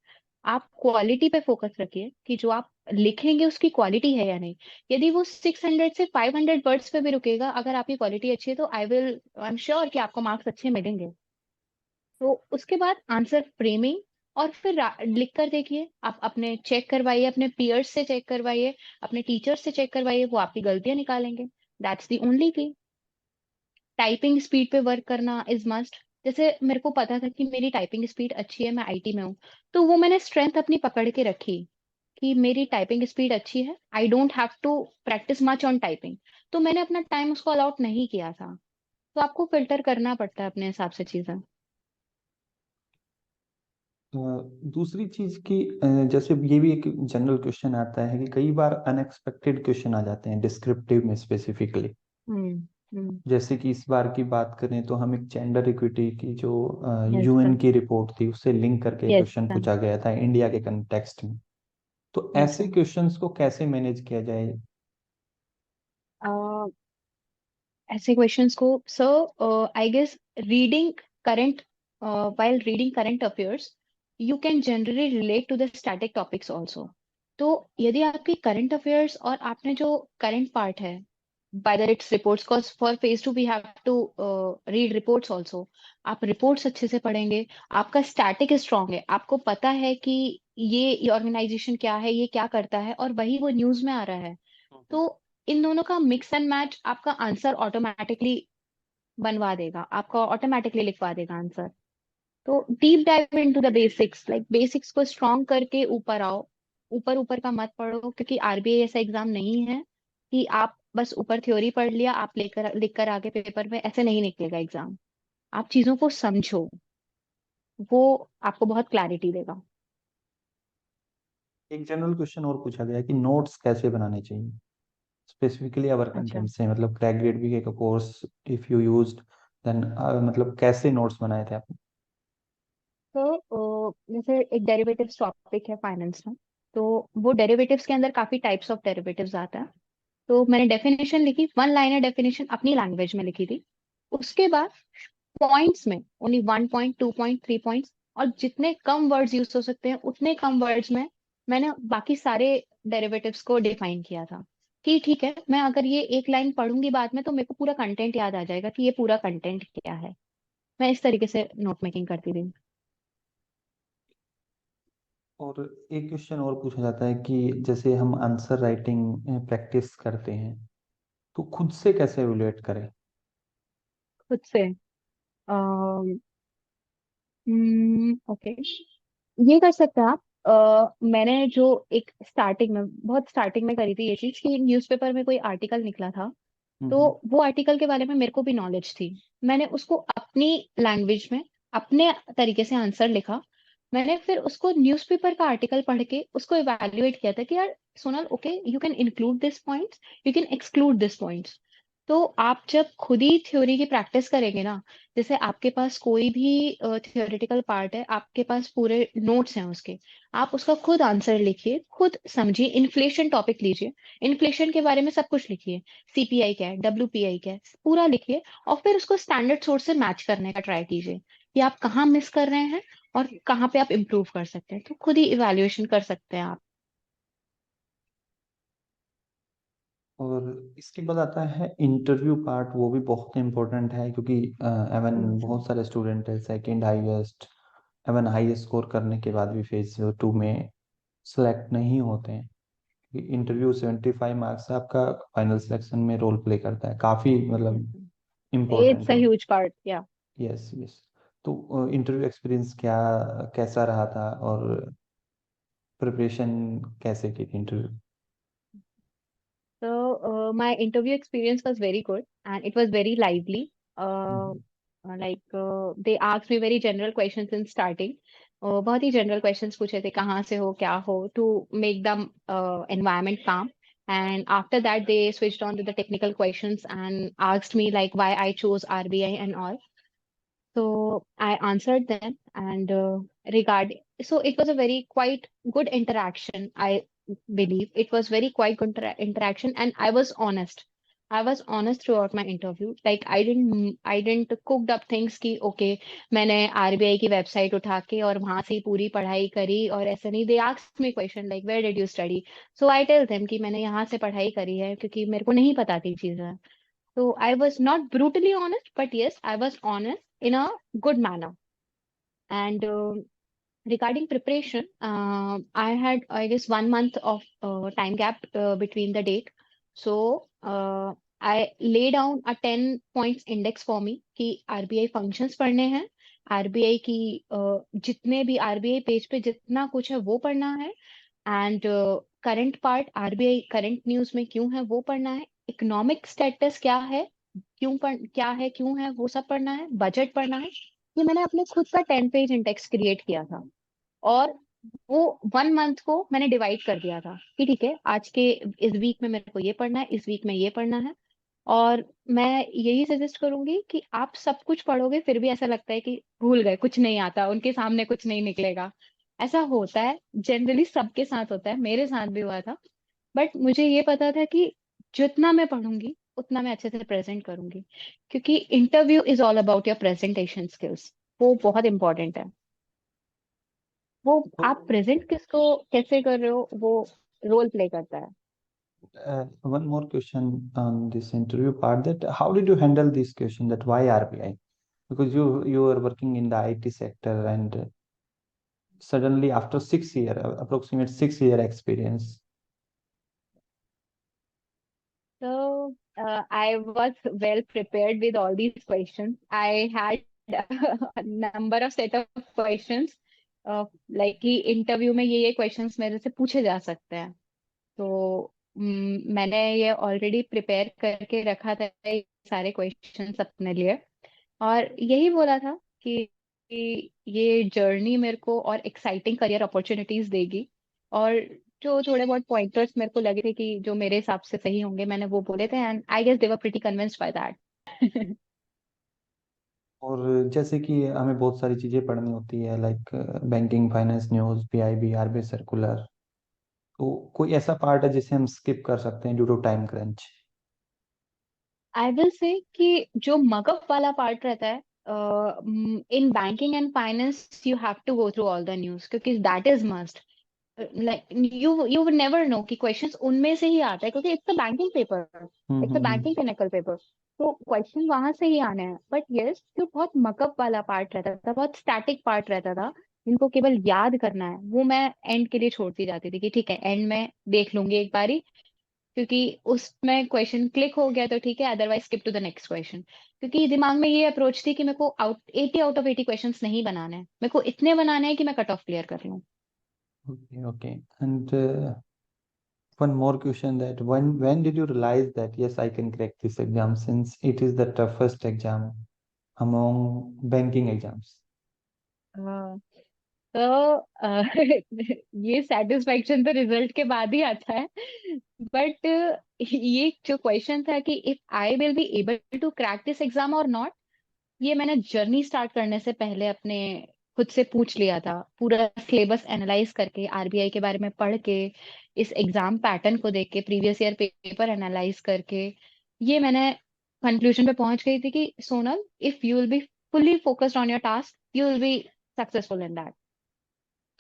आप क्वालिटी पे फोकस रखिए कि जो आप लिखेंगे उसकी क्वालिटी है या नहीं। यदि वो 600 से 500 वर्ड्स पे भी रुकेगा, अगर आपकी क्वालिटी अच्छी है तो आई एम श्योर कि आपको मार्क्स अच्छे मिलेंगे। तो उसके बाद आंसर फ्रेमिंग, और फिर लिख कर देखिए। आप अपने चेक करवाइए, अपने पीयर्स से चेक करवाइए, अपने टीचर्स से चेक करवाइए, वो आपकी गलतियां निकालेंगे। दैट्स दी ओनली की। टाइपिंग स्पीड पे वर्क करना इज मस्ट। जैसे मेरे को पता था कि मेरी टाइपिंग स्पीड अच्छी है, मैं आईटी में हूँ, तो वो मैंने स्ट्रेंथ अपनी पकड़ के रखी कि मेरी टाइपिंग स्पीड अच्छी है, I don't have to practice much on typing. तो मैंने अपना टाइम उसको अलाउट नहीं किया था। तो आपको फिल्टर करना पड़ता है अपने हिसाब से चीजें। अ, दूसरी चीज की, जैसे ये भी एक जनरल क्वेश्चन आता है कि कई बार अनएक्सपेक्टेड क्वेश्चन आ जाते हैं डिस्क्रिप्टिव में स्पेसिफिकली। हम्म। हम्म। जैसे कि इस बार की बात करें तो हम एक जेंडर इक्विटी की जो यस यूएन सर। की रिपोर्ट थी, उससे लिंक करके यस क्वेश्चन सर। पूछा गया था इंडिया के कंटेक्स्ट में। तो ऐसे अच्छा। क्वेश्चंस को कैसे मैनेज किया जाए? अ, ऐसे क्वेश्चंस को sir I guess reading current while reading current affairs you can generally relate to the static topics also. तो यदि आपकी करंट अफेयर्स और आपने जो करंट पार्ट है whether it's reports cause for phase 2 we have to read reports also. आप reports अच्छे से पढ़ेंगे, आपका स्टैटिक स्ट्रांग है, आपको पता है कि ये ऑर्गेनाइजेशन क्या है, ये क्या करता है और वही वो न्यूज में आ रहा है। तो इन दोनों का मिक्स एंड मैच आपका आंसर ऑटोमेटिकली बनवा देगा, आपका ऑटोमेटिकली लिखवा देगा आंसर। तो deep dive into the basics, like basics को स्ट्रॉन्ग करके ऊपर आओ। ऊपर ऊपर का मत पढ़ो, क्योंकि आरबीआई ऐसा एग्जाम नहीं है कि आप बस ऊपर थ्योरी पढ़ लिया आप लेकर लिख कर आगे पेपर में, ऐसे नहीं निकलेगा एग्जाम। आप चीजों को समझो, वो आपको बहुत क्लैरिटी देगा। एक जनरल क्वेश्चन और पूछा गया है कि नोट्स कैसे बनाने चाहिए, स्पेसिफिकली अवर अच्छा। कंटेंट से, मतलब क्रैक ग्रेड भी का course if you used then, मतलब कैसे नोट्स बनाए थे आपने? तो जैसे एक डेरिवेटिव्स टॉपिक है फाइनेंस में, तो वो डेरिवेटिव्स के अंदर काफी टाइप्स ऑफ डेरिवेटिव्स आता है। तो मैंने डेफिनेशन लिखी, वन लाइनर डेफिनेशन अपनी लैंग्वेज में लिखी थी। उसके बाद पॉइंट्स में ओनली 1 पॉइंट 2 पॉइंट 3 पॉइंट्स, और जितने कम वर्ड्स यूज हो सकते हैं उतने कम वर्ड्स में मैंने बाकी सारे डेरिवेटिव्स को डिफाइन किया था। कि ठीक है, मैं अगर ये एक लाइन पढ़ूंगी बाद में तो मेरे को पूरा कंटेंट याद आ जाएगा कि ये पूरा कंटेंट क्या है। मैं इस तरीके से नोट मेकिंग करती थी। और एक क्वेश्चन और पूछा जाता है कि जैसे हम आंसर राइटिंग प्रैक्टिस करते हैं तो खुद से कैसे एवेलुएट करें? खुद से ओके, ये कर सकते हैं आप। मैंने जो एक स्टार्टिंग में, बहुत स्टार्टिंग में करी थी ये चीज, कि न्यूज़पेपर में कोई आर्टिकल निकला था। तो हम्म। वो आर्टिकल के बारे में मेरे को भी नॉलेज थी। मैंने उसको अपनी लैंग्वेज में अपने तरीके से आंसर लिखा। मैंने फिर उसको न्यूज़पेपर का आर्टिकल पढ़ के उसको इवैल्यूएट किया था कि यार Sonal, okay, you can include this points, you can exclude this points. तो आप जब खुद ही थ्योरी की प्रैक्टिस करेंगे ना, जैसे आपके पास कोई भी थियोरेटिकल पार्ट है, आपके पास पूरे नोट्स हैं उसके, आप उसका खुद आंसर लिखिए, खुद समझिए। इन्फ्लेशन टॉपिक लीजिए, इन्फ्लेशन के बारे में सब कुछ लिखिए, सीपीआई क्या है, डब्ल्यूपीआई क्या है, पूरा लिखिए। और फिर उसको स्टैंडर्ड सोर्स से मैच करने का ट्राई कीजिए कि आप कहाँ मिस कर रहे हैं और कहाँ पे आप इम्प्रूव कर सकते हैं। तो खुद ही इवैल्यूएशन कर सकते हैं आप। और इसके बाद आता है इंटरव्यू पार्ट, वो भी बहुत इंपॉर्टेंट है क्योंकि एवन Yes. बहुत सारे स्टूडेंट है second highest, even highest score करने के बाद भी फेज 2 में सेलेक्ट नहीं होते हैं। इंटरव्यू 75 मार्क्स से आपका फाइनल सिलेक्शन में रोल प्ले करता है, काफी मतलब It's इम्पोर्टेंट a है। huge part, yeah. Yes yes. तो इंटरव्यू एक्सपीरियंस क्या कैसा रहा था, और प्रिपरेशन कैसे की थी interview? So my interview experience was very good and it was very lively. Uh, they asked me very general questions in starting. बहुत ही general questions पूछे थे, कहाँ से हो, क्या हो, to make the environment calm. And after that, they switched on to the technical questions and asked me like why I chose RBI and all. So I answered them, and so it was a very quite good interaction. I believe it was very quite good interaction, and I was honest. I was honest throughout my interview. Like I didn't cooked up things कि okay, मैंने RBI की website उठा के और वहां से ही पूरी पढ़ाई करी और ऐसा नहीं। They asked me question like where did you study? So I tell them कि मैंने यहाँ से पढ़ाई करी है, क्योंकि मेरे को नहीं पता थी चीजें। So I was not brutally honest, but yes, I was honest in a good manner. And regarding preparation, I had, I guess, 1 month of time gap between the date. So I lay down a 10 points index for me कि RBI functions पढ़ने हैं, RBI की जितने भी RBI page पे जितना कुछ है वो पढ़ना है, and current part RBI current news में क्यों है वो पढ़ना है, इकोनॉमिक स्टेटस क्या है, क्या है क्यों है वो सब पढ़ना है, बजट पढ़ना है। ये मैंने अपने खुद का 10 पेज इंडेक्स क्रिएट किया था। और वो 1 मंथ को मैंने डिवाइड कर दिया था कि ठीक है, आज के इस वीक में मेरे को ये पढ़ना है, इस वीक में ये पढ़ना है। और मैं यही सजेस्ट करूंगी कि आप सब कुछ पढ़ोगे फिर भी ऐसा लगता है कि भूल गए, कुछ नहीं आता, उनके सामने कुछ नहीं निकलेगा। ऐसा होता है, जनरली सबके साथ होता है, मेरे साथ भी हुआ था। बट मुझे ये पता था कि जितना मैं पढ़ूंगी उतना मैं अच्छे से प्रेजेंट करूंगी, क्योंकि interview is all about your presentation skills. वो बहुत इंपॉर्टेंट है। वो आप प्रेजेंट किसको कैसे कर रहे हो, वो रोल प्ले करता है। One more question on this interview part, that how did you handle this question, that why RBI? Because you were working in the IT sector, and suddenly after 6 year, approximate 6 year experience. So I was well prepared with all these questions. I had a number of set of questions, like कि interview में ये questions मेरे से पूछे जा सकते हैं। तो मैंने ये ऑलरेडी प्रिपेयर करके रखा था, ये सारे क्वेश्चंस अपने लिए। और यही बोला था कि ये जर्नी मेरे को और एक्साइटिंग करियर अपॉर्चुनिटीज देगी। और जो थोड़े बहुत पॉइंटर्स मेरे को लगे थे कि जो मेरे हिसाब से सही होंगे, मैंने वो बोले थे, and I guess they were pretty convinced by that. और जैसे कि हमें बहुत सारी चीजें पढ़नी होती है, like banking, finance, news, PIB, RBI circular, तो कोई ऐसा पार्ट है जिसे हम स्किप कर सकते हैं due to time crunch? I will say कि जो मगअप वाला पार्ट रहता है, in banking and finance you have to go through all the news, क्योंकि that is must. Like you would never know कि क्वेश्चंस उनमें से ही आता है, क्योंकि it's a banking paper, it's a hmm. Banking technical paper. तो question वहां से ही आने हैं। बट यस, जो बहुत मकअप वाला पार्ट रहता था, बहुत स्टैटिक पार्ट रहता था, जिनको केवल याद करना है, वो मैं एंड के लिए छोड़ती जाती थी कि ठीक है, एंड में देख लूंगी एक बारी, क्योंकि उसमें क्वेश्चन क्लिक हो गया तो ठीक है, otherwise skip to the next question. क्योंकि दिमाग में ये अप्रोच थी कि मेरे को 80 आउट ऑफ 80 क्वेश्चंस नहीं बनाने हैं, मेरे को इतने बनाने हैं कि मैं कट ऑफ क्लियर कर लूँ। Okay, okay. And one more question, that when did you realize that yes, I can crack this exam, since it is the toughest exam among banking exams? हाँ, तो ये सेटिस्फेक्शन तो result के बाद ही आता है। बट ये जो क्वेश्चन था कि if I will be able to crack this exam और नॉट, ये मैंने जर्नी स्टार्ट करने से पहले अपने खुद से पूछ लिया था, पूरा सिलेबस एनालाइज करके, आरबीआई के बारे में पढ़ के, इस एग्जाम पैटर्न को देख के, प्रीवियस ईयर पेपर एनालाइज करके, ये मैंने कंक्लूजन पे पहुंच गई थी कि Sonal, if you will be fully focused on your task, you will be successful in that.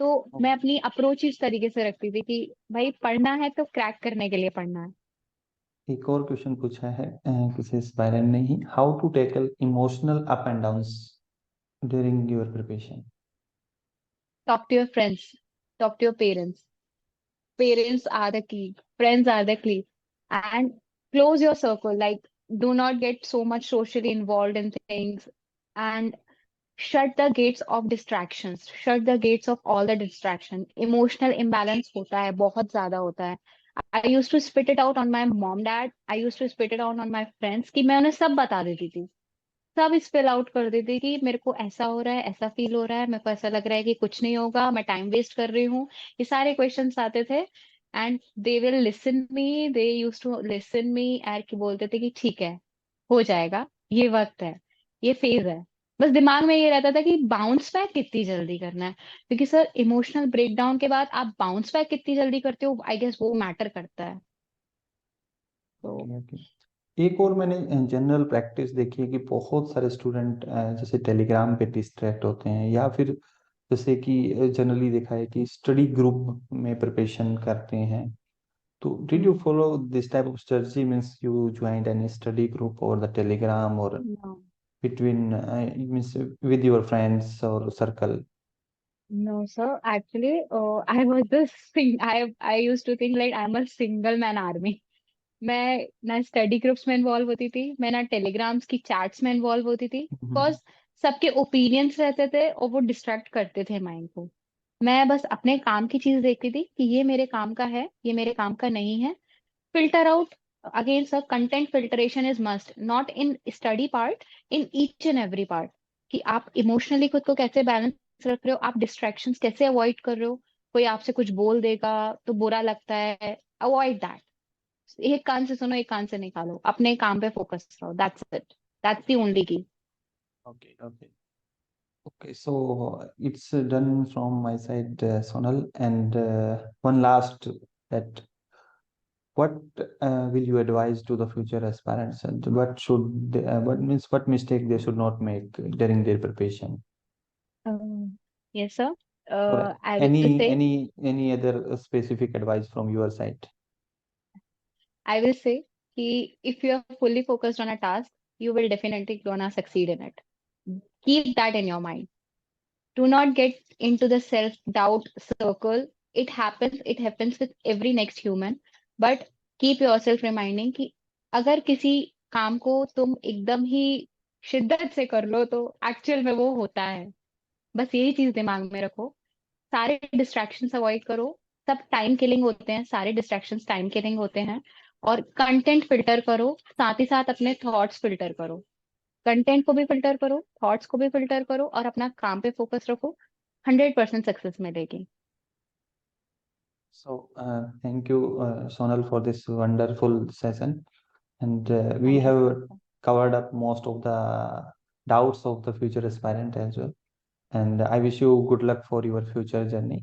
तो मैं अपनी अप्रोच इस तरीके से रखती थी कि भाई पढ़ना है तो क्रैक करने के लिए पढ़ना है। एक और क्वेश्चन पूछा है किसी एस्पायरेंट ने ही, how to tackle emotional up and downs during your preparation? Talk to your friends, talk to your parents. Parents are the key, friends are the key, and close your circle. Like, do not get so much socially involved in things, and shut the gates of distractions, shut the gates of all the distraction। Emotional imbalance होता है, बहुत ज्यादा होता है। I used to spit it out on my mom, dad, I used to spit it out on my friends, कि मैं उन्हें सब बता देती थी, सब स्पेल आउट कर देती कि मेरे को ऐसा हो रहा है, ऐसा फील हो रहा है, मेरे को ऐसा लग रहा है कि कुछ नहीं होगा, मैं टाइम वेस्ट कर रही हूँ। ये सारे क्वेश्चंस आते थे, and they will listen me, they use to listen me, and कि बोलते थे कि ठीक है, हो जाएगा, ये वक्त है, ये फेज है। बस दिमाग में ये रहता था कि बाउंस बैक कितनी जल्दी करना है, क्योंकि सर इमोशनल ब्रेकडाउन के बाद आप बाउंस बैक कितनी जल्दी करते हो, आई गेस वो मैटर करता है। तो ओके, ओके। एक और मैंने जनरल प्रैक्टिस देखी है कि बहुत सारे स्टूडेंट जैसे टेलीग्राम पे डिस्ट्रैक्ट होते हैं, या फिर जैसे कि जनरली देखा है कि स्टडी ग्रुप में प्रिपरेशन करते हैं। तो did you follow this type of strategy, means you joined any study group और द टेलीग्राम, और no, between means with your friends or circle? no, sir. Actually, I was the sing. I used to think like I'm a single man army. मैं ना study groups में involve होती थी, मैं ना telegrams की chats में इन्वॉल्व होती थी, बिकॉज Mhm. सबके ओपिनियंस रहते थे और वो डिस्ट्रैक्ट करते थे माइंड को। मैं बस अपने काम की चीज देखती थी कि ये मेरे काम का है, ये मेरे काम का नहीं है। Filter out, again sir, content filtration is must, not in study part, in each and every part. कि आप इमोशनली खुद को कैसे बैलेंस रख रहे हो, आप डिस्ट्रैक्शंस कैसे अवॉइड कर रहे हो। कोई आपसे कुछ बोल देगा तो बुरा लगता है, अवॉइड दैट। एक कान से सुनो, एक कान से निकालो, अपने काम पे फोकस रहो, that's it, that's the only की। Okay, okay. Okay, so it's done from my side, Sonal. And one last, that what will you advise to the future aspirants, and what means, what mistake they should not make during their preparation? Yes, sir. Or I will any say, any any other specific advice from your side? I will say, if you are fully focused on a task, you will definitely gonna succeed in it. Keep that in your mind. Do not get into the self-doubt circle. It happens with every next human. But keep yourself reminding कि अगर किसी काम को तुम एकदम ही शिद्दत से कर लो तो एक्चुअल में वो होता है। बस यही चीज दिमाग में रखो। सारे डिस्ट्रैक्शंस अवॉइड करो। सब टाइम किलिंग होते हैं, सारे डिस्ट्रैक्शंस टाइम किलिंग होते हैं। और कंटेंट फिल्टर करो, साथ ही साथ अपने थॉट्स फिल्टर करो। कंटेंट को भी फिल्टर करो, थॉट्स को भी फिल्टर करो और अपना काम पे फोकस रखो। 100% सक्सेस मिलेगी। So thank you, Sonal, for this wonderful session. And we thank you have so covered up most of the doubts of the future aspirant as well. And I wish you good luck for your future journey.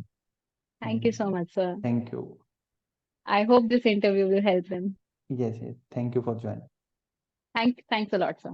Thank you And so much sir. thank you. I hope this interview will help them. Yes, yes. Thank you for joining. Thanks a lot sir.